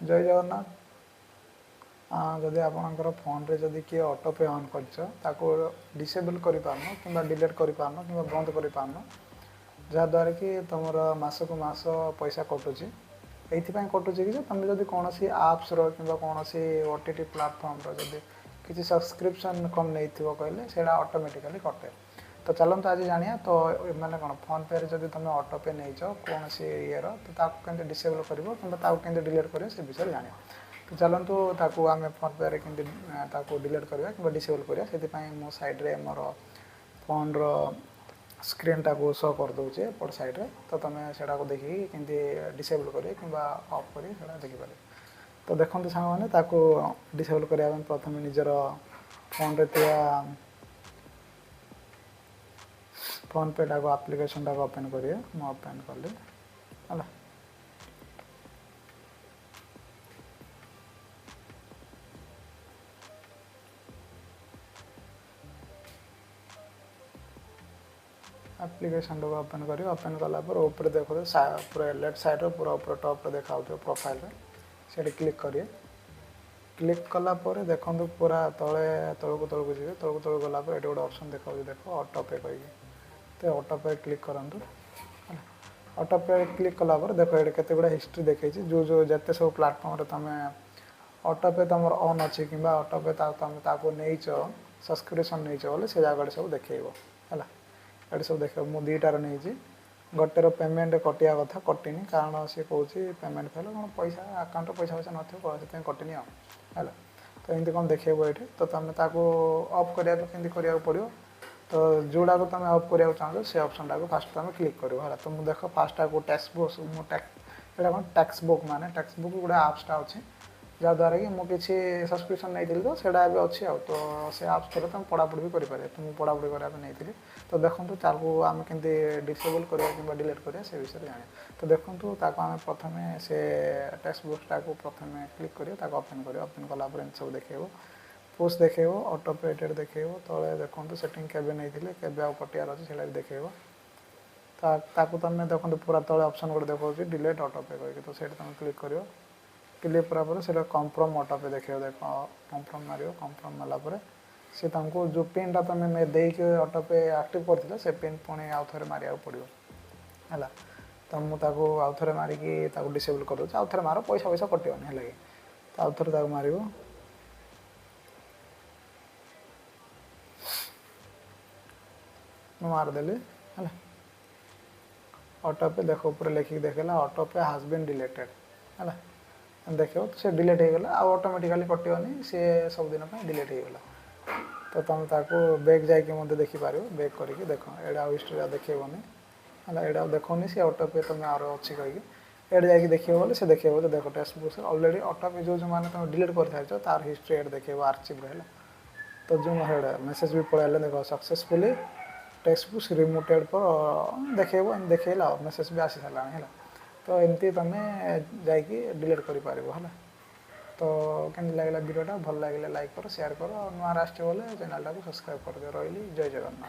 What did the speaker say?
जय जगन्नाथ। जदि आपणकर फोन रे जदि किए ऑटो पे ऑन कर डिसेबल कर कि डिलीट कर कि बंद कर जहाँद्वारा कि तुम मासक मास पैसा कटुची ये कटुची कि तुम जब कौन आप्स कि कौन ओटीटी प्लाटफर्म जब किसी सब्सक्रिप्शन कम नहीं कहले से ऑटोमेटिकली कटे। तो चलते आज जानिया तो मैंने कौन फोन पे जब तुम ऑटो पे नहीं कौन ये तो केमती डिसेबल कर कि डिलीट कर से विषय जानिया। तो चलतु ताकू आम फोन पे केमती डिलीट करवा कि डिसेबल करवा से मो साइड्रे मोर फोन रो स्क्रीन टाक शो कर दूचे एपट साइड्रे। तो तुम्हें से देखिए केमती डिसेबल करें कि ऑफ कर देखिपारे। तो देखो सांग मैंने डिसेबल करने प्रथम निजर फोन रे फोन पे टाक आप्लिकेशन टाक ओपन करिए। मैं ओपन कली है एप्लिकेशन टाक ओपन करी ओपन कलापर ऊपर देखो पूरा लेफ्ट साइड पूरा ऊपर टॉप देखा प्रोफाइल से क्लिक करिए। क्लिक कलापर देखो पूरा तले तौक तौक जी तौक तौक गलापर ये गोटे ऑप्शन देखा देख ऑटो पे कही तो ऑटो पे क्लिक करूँ। ऑटो पे क्लिक कलापर देख ये केते गुड़ा हिस्ट्री देखी जो जो जिते सब प्लाटफर्म तुम ऑटो पे तुम ऑन अच्छी कि ऑटो पे तुम नहीं सब्सक्रिप्शन नहीं बोले से जगह सब देखो है ये सब देख मुझे दुईटार नहीं गोटेर पेमेंट कटिया कथा कटिनी कारण सी कौन पेमेंट फेल कौन पैसा आकाउंट पैसा पैसा ना कटिनी है। तो एमती कौन देखे ये तो तुम ऑफ करने पड़ो। तो जोड़ा को तुम ऑफ करा चाहो से ऑप्शन टाक फास्ट तुम क्लिक कर तो मुझे देख फास्ट टैक्स बुक कौन टैक्स बुक माने टैक्स बुक गोटे आप्सटा अच्छे जहाँद्वारा कि मुझे किसी सब्सक्रिप्शन नहीं थी तो सेटा भी अच्छी तो से आप्स थ्रू तुम पढ़ापढ़ी भी करें तो मुझे पढ़ापढ़ी करने नहीं। तो देखो ताकू आम के डिसेबल करवा कि डिलीट करवा से विषय जाने। तो देखो आम प्रथम से टेक्स्ट बुक्सटा को प्रथम क्लिक कर ओपन कर ओपन कलापर सब देखेब पुश देखेब ऑटो पेटेड देखेब तले देखो सेटिंग केवे नहीं के कटियार अच्छे से देखेब। तुम देखो पूरा तले ऑप्शन गोटे देखो डिलीट ऑटो पे कही तो तुम क्लिक कर क्लिक करापर से कन्फर्म ऑटो पे देखे देख कन्फर्म मार कन्फर्म मारापर सी तुमको जो पिनटा तुम देके ऑटो पे एक्टिव कर से पिन पुणी आउ थे मारे पड़ो है। तो मुझे आउ थे मारिकी डिसेबल कर दूसरी आउ थे मार पैसा पैसा कटोनी है कि तो आउ थे मार मारदेली है ऑटो पे देख ऊपर लिखिक देखला ऑटो पे हाज बीन डिलीटेड है देख तो से डिलीट हो गला ऑटोमेटिकली कटोनी सी सब दिन डिलीट हो गला। तो तुम ताको बैक जाकि देखिपार बैक करके देख एडा हिस्ट्री देखेबनी है एडा देखनी सी ऑटो पे तुम आर अच्छी कहीकि एड जाकि देखिए बोले से देखिए देख टेक्स्ट बुक्स ऑलरेडी ऑटो पे जो मैंने तुम डिलीट कर सारी तार हिस्ट्री एड देखेब आर्चिव है। तो जो हेड मेसेज भी पड़े देख सक्सेसफुली टेक्स्ट बुक्स रिमूटेड पर देखेब देखेला मेसेज भी आसी सारा है। तो एमती तुम जाकि डिलीट कर है। तो केमती लगे वीडियोटा भल लगे लाइक करो शेयर करो और नुआ आसचे बोले चैनल टाक सब्सक्राइब कर दियो। रही जय जगन्नाथ।